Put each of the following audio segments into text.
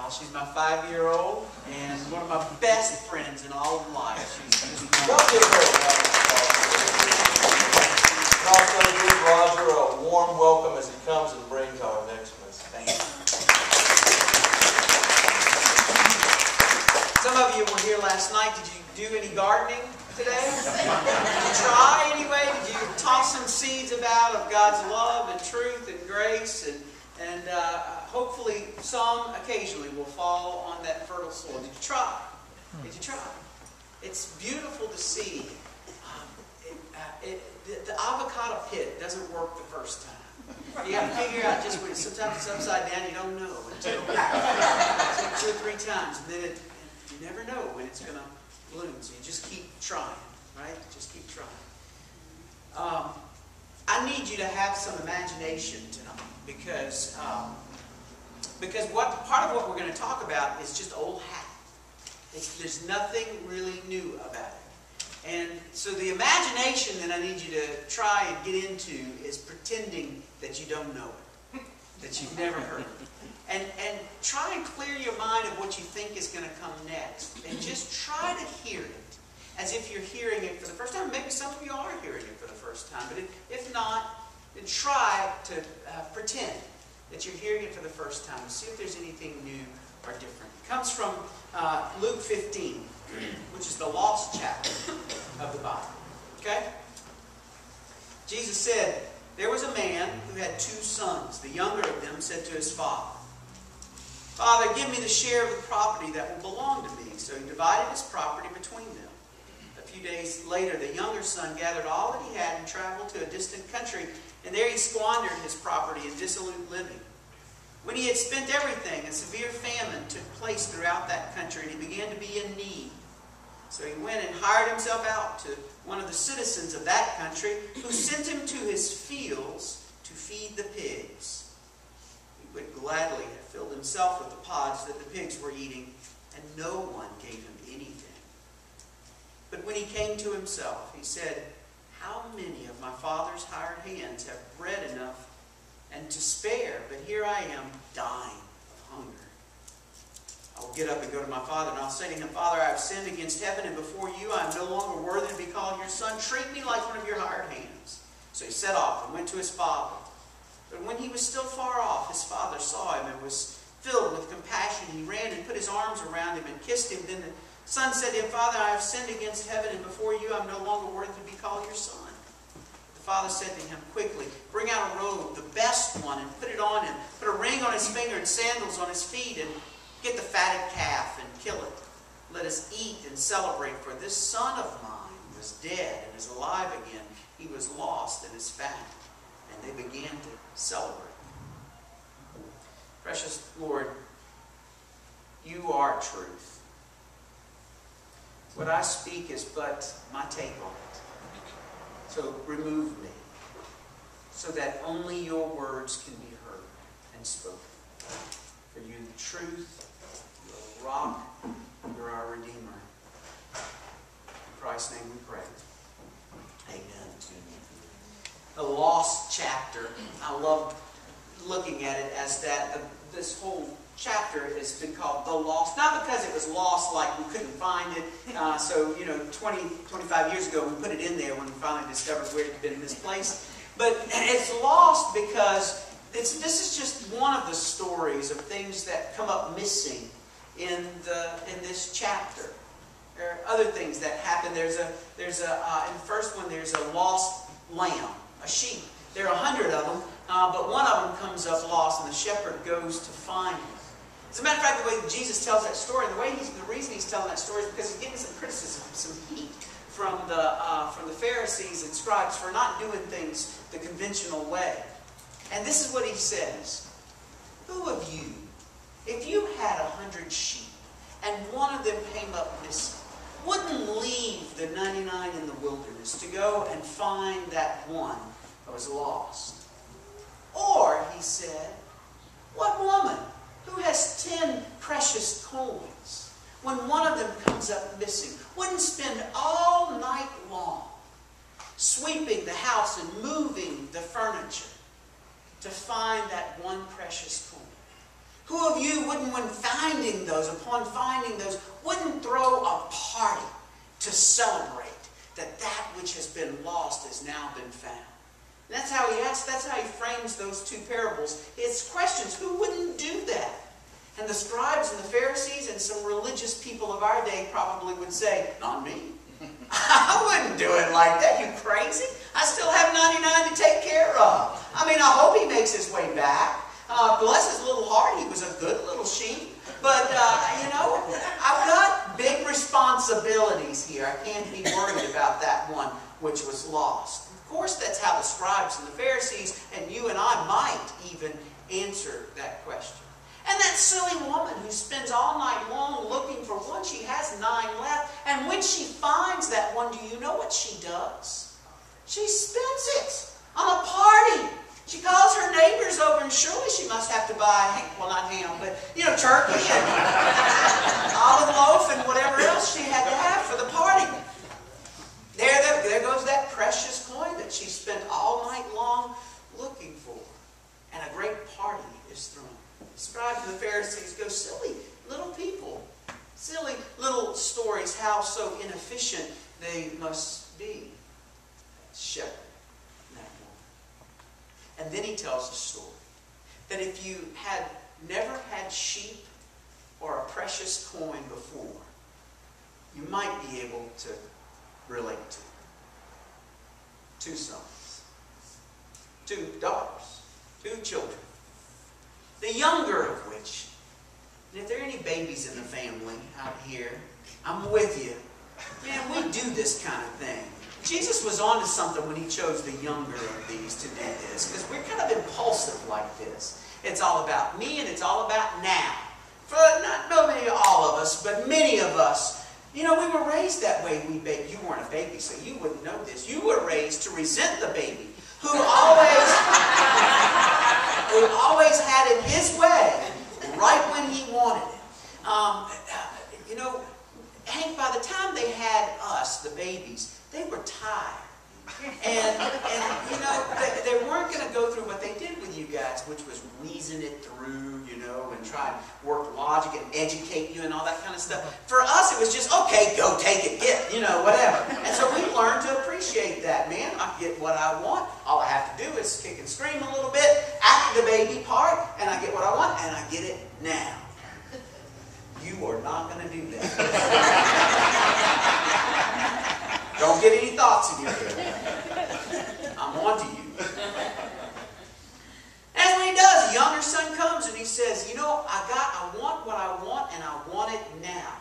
She's my 5-year-old and one of my best friends in all of life. She's Don't give her a round of applause. And also give Roger a warm welcome as he comes and brings our next message. Thank you. Some of you were here last night. Did you do any gardening today? Did you try anyway? Did you toss some seeds about of God's love and truth and grace? And hopefully some occasionally will fall on that fertile soil. Did you try? Did you try? It's beautiful to see. The avocado pit doesn't work the first time. You got to figure out just when sometimes it's upside down, you don't know until 2 or 3 times. And then you never know when it's going to bloom. So you just keep trying, right? Just keep trying. I need you to have some imagination tonight because part of what we're going to talk about is just old hat. There's nothing really new about it. And so the imagination that I need you to try and get into is pretending that you don't know it, that you've never heard it. And try and clear your mind of what you think is going to come next. And just try to hear it as if you're hearing it for the first time. Maybe some of you are hearing it for the first time. But if not, then try to pretend that you're hearing it for the first time. See if there's anything new or different. It comes from Luke 15, which is the lost chapter of the Bible. Okay? Jesus said, there was a man who had 2 sons. The younger of them said to his father, Father, give me the share of the property that will belong to me. So he divided his property between them. A few days later, the younger son gathered all that he had and traveled to a distant country, and there he squandered his property in dissolute living. When he had spent everything, a severe famine took place throughout that country, and he began to be in need. So he went and hired himself out to one of the citizens of that country, who sent him to his fields to feed the pigs. He would gladly have filled himself with the pods that the pigs were eating, and no one gave him anything. But when he came to himself, he said, how many of my father's hired hands have bread enough and to spare, but here I am dying of hunger. I will get up and go to my father, and I'll say to him, Father, I have sinned against heaven and before you. I am no longer worthy to be called your son. Treat me like one of your hired hands. So he set off and went to his father. But when he was still far off, his father saw him and was filled with compassion. He ran and put his arms around him and kissed him. Then the son said to him, Father, I have sinned against heaven and before you. I am no longer worthy to be called your son. The father said to him, quickly, bring out a robe, the best one, and put it on him. Put a ring on his finger and sandals on his feet, and get the fatted calf and kill it. Let us eat and celebrate, for this son of mine was dead and is alive again. He was lost and is found. And they began to celebrate. Precious Lord, you are truth. What I speak is but my take on it. So remove me, so that only your words can be heard and spoken. For you the truth, you are a rock, you are our Redeemer. In Christ's name we pray. Amen. The lost chapter. I love looking at it as that. This whole chapter has been called the lost, not because it was lost like we couldn't find it. 20, 25 years ago we put it in there when we finally discovered where it had been misplaced. But it's lost because this is just one of the stories of things that come up missing in this chapter. There are other things that happen. In the first one there's a lost lamb, a sheep. There are 100 of them, but one of them comes up lost, and the shepherd goes to find him. As a matter of fact, the way Jesus tells that story, the reason he's telling that story is because he's getting some criticism, some heat from the Pharisees and scribes for not doing things the conventional way. And this is what he says: who of you, if you had 100 sheep and one of them came up missing, wouldn't leave the 99 in the wilderness to go and find that one that was lost? Or, he said, what woman who has 10 precious coins, when one of them comes up missing, wouldn't spend all night long sweeping the house and moving the furniture to find that one precious coin? Who of you wouldn't, when finding those, upon finding those, wouldn't throw a party to celebrate that that which has been lost has now been found? And that's how he asks, that's how he frames those two parables. It's questions. Who wouldn't do that? And the scribes and the Pharisees and some religious people of our day probably would say, not me. I wouldn't do it like that. You crazy? I still have 99 to take care of. I mean, I hope he makes his way back. Bless his little heart. He was a good little sheep. But, you know, I've got big responsibilities here. I can't be worried about that one which was lost. Of course, that's how the scribes and the Pharisees and you and I might even answer that question. And that silly woman who spends all night long looking for one, she has 9 left. And when she finds that one, do you know what she does? She spends it on a party. She calls her neighbors over, and surely she must have to buy, well, not ham, but, you know, turkey and olive loaf and whatever else she had to have for the party. There goes that precious coin that she spent all night long looking for. And a great party is thrown. The scribes and the Pharisees go, silly little people. Silly little stories, how so inefficient they must be. Shepherd. And then he tells a story that if you had never had sheep or a precious coin before, you might be able to relate to. 2 sons, 2 daughters, 2 children. The younger of which, and if there are any babies in the family out here, I'm with you. Man, we do this kind of thing. Jesus was onto something when he chose the younger of these to do this, because we're kind of impulsive like this. It's all about me and it's all about now. For not maybe all of us, but many of us, you know, we were raised that way. You weren't a baby, so you wouldn't know this. You were raised to resent the baby, who always had it his way, right when he wanted it. You know, Hank, by the time they had us, the babies, they were tired. And you know, they weren't going to go through what they did with you guys, which was reason it through, you know, and try and work logic and educate you and all that kind of stuff. For us, it was just, okay, go take it, get, you know, whatever. And so we learned to appreciate that, man. I get what I want. All I have to do is kick and scream a little bit, act the baby part, and I get what I want, and I get it now. You are not going to do that. Don't get any thoughts in your head. I'm on to you. That's what he does. The younger son comes and he says, you know, I want what I want, and I want it now.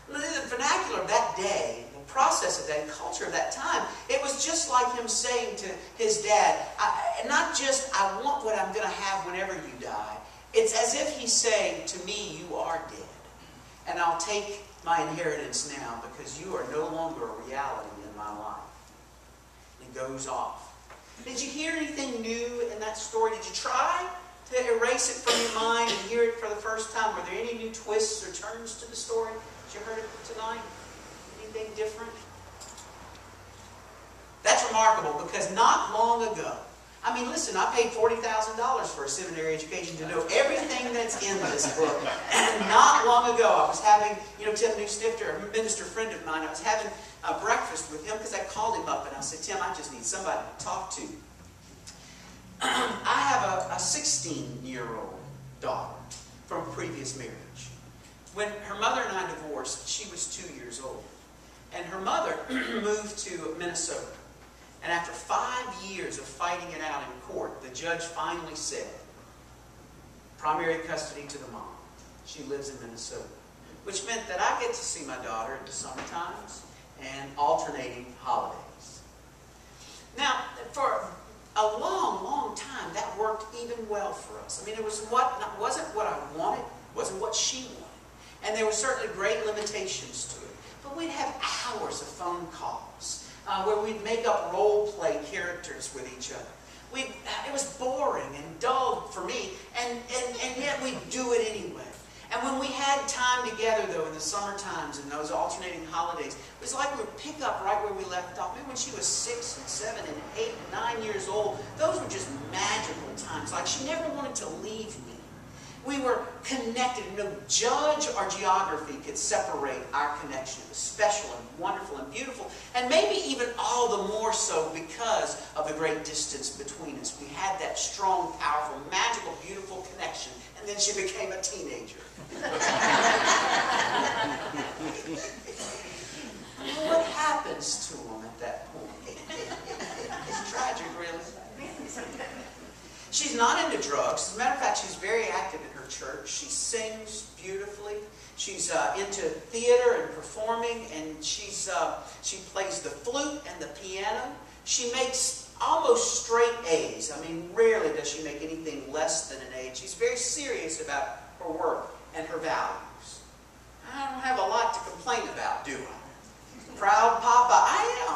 The vernacular of that day, the process of that, culture of that time, it was just like him saying to his dad, not just, I want what I'm going to have whenever you die. It's as if he's saying to me, you are dead. And I'll take my inheritance now because you are no longer a reality in my life. And it goes off. Did you hear anything new in that story? Did you try to erase it from your mind and hear it for the first time? Were there any new twists or turns to the story? Did you heard it tonight? Anything different? That's remarkable because not long ago, I mean, listen, I paid $40,000 for a seminary education to know everything that's in this book. And not long ago, I was having, you know, Tim Newstifter, a minister friend of mine, I was having a breakfast with him because I called him up and I said, Tim, I just need somebody to talk to. I have a 16-year-old daughter from a previous marriage. When her mother and I divorced, she was 2 years old. And her mother moved to Minnesota. And after 5 years of fighting it out in court, the judge finally said, primary custody to the mom. She lives in Minnesota. Which meant that I get to see my daughter in the summer times and alternating holidays. Now, for a long, long time, that worked even well for us. I mean, it wasn't what I wanted, wasn't what she wanted. And there were certainly great limitations to it. But we'd have hours of phone calls where we'd make up role-play characters with each other. It was boring and dull for me, and yet we'd do it anyway. And when we had time together, though, in the summer times and those alternating holidays, it was like we would pick up right where we left off. Maybe when she was 6 and 7 and 8 and 9 years old, those were just magical times. Like she never wanted to leave me. We were connected. No judge or geography could separate our connection. It was special and wonderful and beautiful, and maybe even all the more so because of the great distance between us. We had that strong, powerful, magical, beautiful connection, and then she became a teenager. What happens to them at that point? It's tragic, really. She's not into drugs. As a matter of fact, she's very active in her church. She sings beautifully. She's into theater and performing, and she plays the flute and the piano. She makes almost straight A's. I mean, rarely does she make anything less than an A. She's very serious about her work and her values. I don't have a lot to complain about, do I? Proud Papa, I am.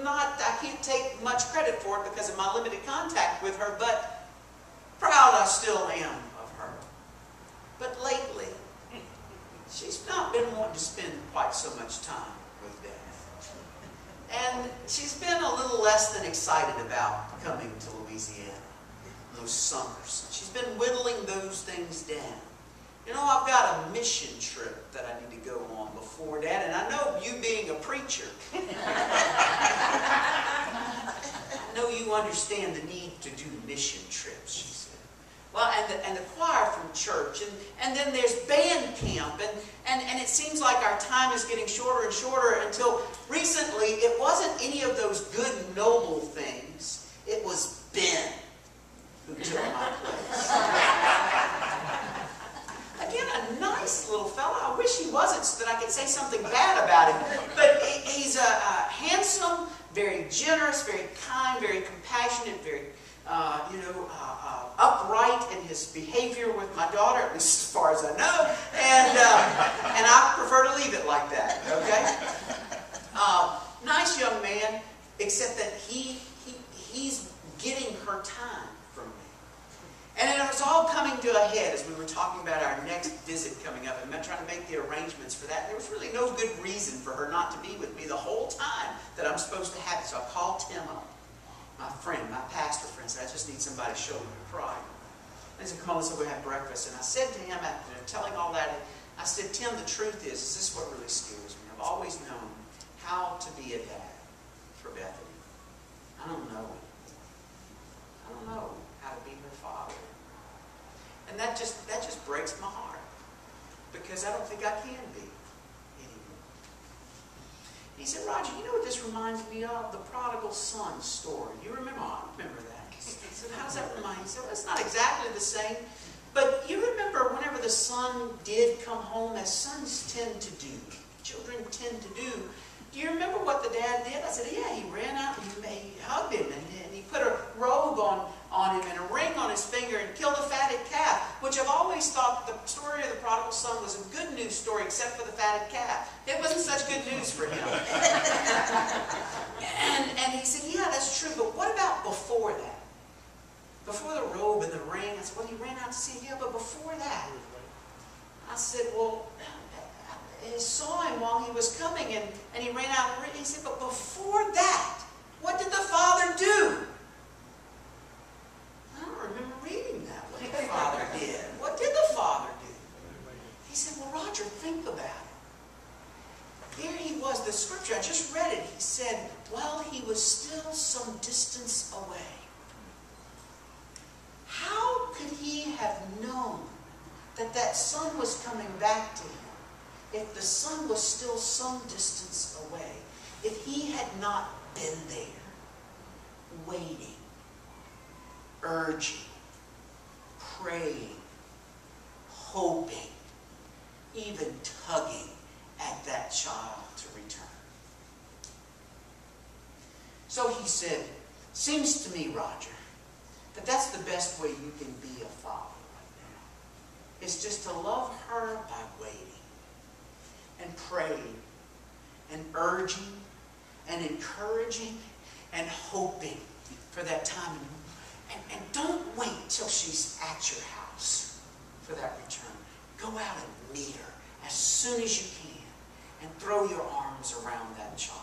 I can't take much credit for it because of my limited contact with her, but proud I still am of her. But lately, she's not been wanting to spend quite so much time with Dad. And she's been a little less than excited about coming to Louisiana those summers. She's been whittling those things down. You know, I've got a mission trip that I need to go on before Dad, and I know you being a preacher, I know you understand the need to do mission trips, she said. Well, and the choir from church, and then there's band camp, and it seems like our time is getting shorter and shorter until recently it wasn't any of those good, noble things. It was Ben who took my place. Again, a nice little fella. I wish he wasn't so that I could say something bad about him. But he's handsome, very generous, very kind, very compassionate, very, upright in his behavior with my daughter, at least as far as I know. And I prefer to leave it like that, okay? Nice young man, except that he's getting her time from me. And it was all coming to a head as we were talking about our next visit coming up and trying to make the arrangements for that. There was really no good reason for her not to be with me the whole time that I'm supposed to have it. So I called Tim up, my friend, my pastor friend, said, I just need somebody's shoulder to cry. And he said, come on, let's go have breakfast. And I said to him, after telling all that, I said, Tim, the truth is this what really scares me. I've always known how to be a dad for Bethany. I don't know. I don't know how to be her father. And that just breaks my heart, because I don't think I can be anymore. He said, Roger, you know what this reminds me of? The prodigal son story. You remember? Oh, I remember that. He said, how does that remind you? He said, well, it's not exactly the same, but you remember whenever the son did come home, as sons tend to do, children tend to do. Do you remember what the dad did? I said, yeah, he ran out and he hugged him, and he put a robe on him and a ring on his finger and killed a fatted calf, which I've always thought the story of the prodigal son was a good news story except for the fatted calf. It wasn't such good news for him. and he said, yeah, that's true, but what about before that? Before the robe and the ring? I said, well, he ran out to see him, yeah, but before that? I said, well, he saw him while he was coming, and he ran out and he said, but before that, what did the father do? I don't remember reading that, what the father did. What did the father do? He said, well, Roger, think about it. Here he was, the scripture, I just read it. He said, while he was still some distance away. How could he have known that that son was coming back to him if the son was still some distance away? If he had not been there, waiting, urging, praying, hoping, even tugging at that child to return. So he said, seems to me, Roger, that that's the best way you can be a father right now. It's just to love her by waiting and praying and urging and encouraging and hoping for that time. And don't wait till she's at your house for that return. Go out and meet her as soon as you can and throw your arms around that child.